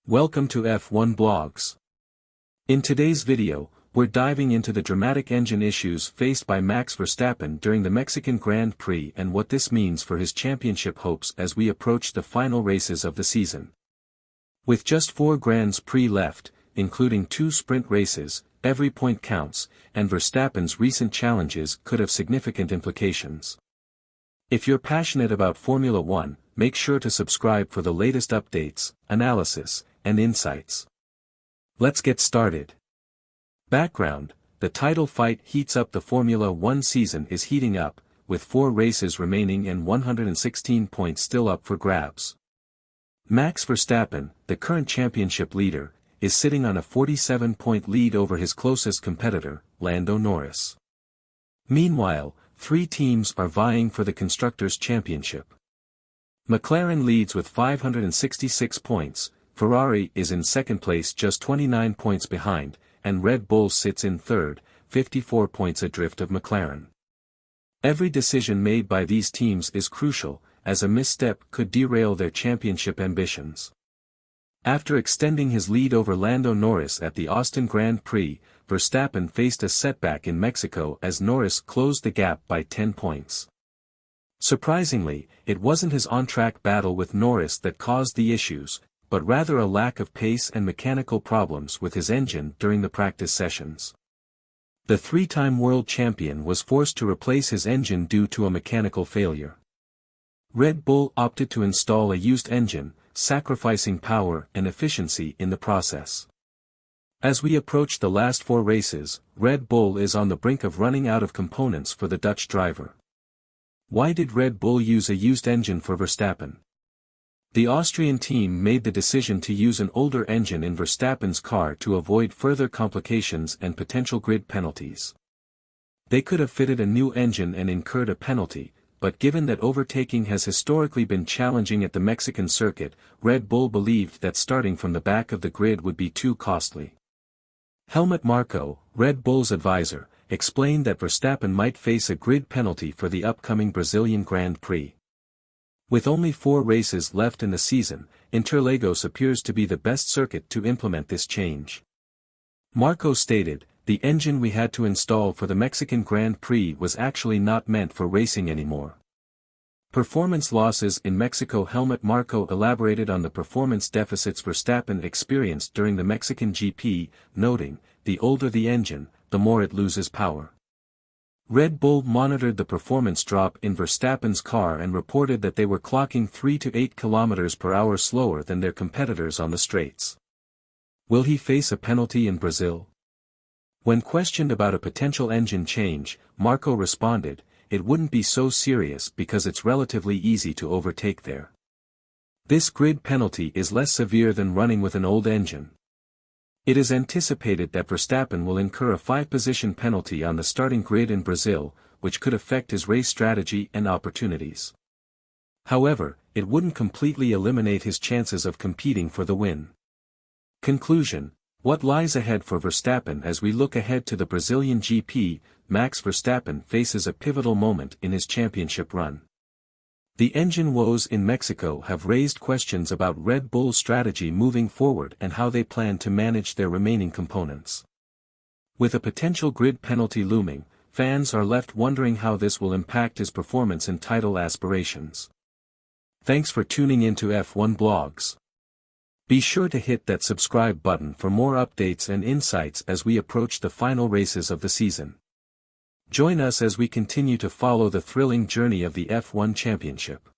Welcome to F1 Blogs. In today's video, we're diving into the dramatic engine issues faced by Max Verstappen during the Mexican Grand Prix and what this means for his championship hopes as we approach the final races of the season. With just 4 Grands Prix left, including 2 sprint races, every point counts, and Verstappen's recent challenges could have significant implications. If you're passionate about Formula One, make sure to subscribe for the latest updates, analysis, and insights. Let's get started. Background: the title fight heats up. The Formula One season is heating up, with 4 races remaining and 116 points still up for grabs. Max Verstappen, the current championship leader, is sitting on a 47-point lead over his closest competitor, Lando Norris. Meanwhile, 3 teams are vying for the Constructors' Championship. McLaren leads with 566 points, Ferrari is in second place just 29 points behind, and Red Bull sits in third, 54 points adrift of McLaren. Every decision made by these teams is crucial, as a misstep could derail their championship ambitions. After extending his lead over Lando Norris at the Austin Grand Prix, Verstappen faced a setback in Mexico as Norris closed the gap by 10 points. Surprisingly, it wasn't his on-track battle with Norris that caused the issues, but rather a lack of pace and mechanical problems with his engine during the practice sessions. The 3-time world champion was forced to replace his engine due to a mechanical failure. Red Bull opted to install a used engine, sacrificing power and efficiency in the process. As we approach the last 4 races, Red Bull is on the brink of running out of components for the Dutch driver. Why did Red Bull use a used engine for Verstappen? The Austrian team made the decision to use an older engine in Verstappen's car to avoid further complications and potential grid penalties. They could have fitted a new engine and incurred a penalty, but given that overtaking has historically been challenging at the Mexican circuit, Red Bull believed that starting from the back of the grid would be too costly. Helmut Marko, Red Bull's advisor, explained that Verstappen might face a grid penalty for the upcoming Brazilian Grand Prix. With only 4 races left in the season, Interlagos appears to be the best circuit to implement this change. Marko stated, "The engine we had to install for the Mexican Grand Prix was actually not meant for racing anymore." Performance losses in Mexico. Helmut Marko elaborated on the performance deficits Verstappen experienced during the Mexican GP, noting, "The older the engine, the more it loses power." Red Bull monitored the performance drop in Verstappen's car and reported that they were clocking 3 to 8 km per hour slower than their competitors on the straights. Will he face a penalty in Brazil? When questioned about a potential engine change, Marko responded, "It wouldn't be so serious because it's relatively easy to overtake there. This grid penalty is less severe than running with an old engine." It is anticipated that Verstappen will incur a 5-position penalty on the starting grid in Brazil, which could affect his race strategy and opportunities. However, it wouldn't completely eliminate his chances of competing for the win. Conclusion: what lies ahead for Verstappen? As we look ahead to the Brazilian GP, Max Verstappen faces a pivotal moment in his championship run. The engine woes in Mexico have raised questions about Red Bull's strategy moving forward and how they plan to manage their remaining components. With a potential grid penalty looming, fans are left wondering how this will impact his performance and title aspirations. Thanks for tuning into F1 Blogs. Be sure to hit that subscribe button for more updates and insights as we approach the final races of the season. Join us as we continue to follow the thrilling journey of the F1 Championship.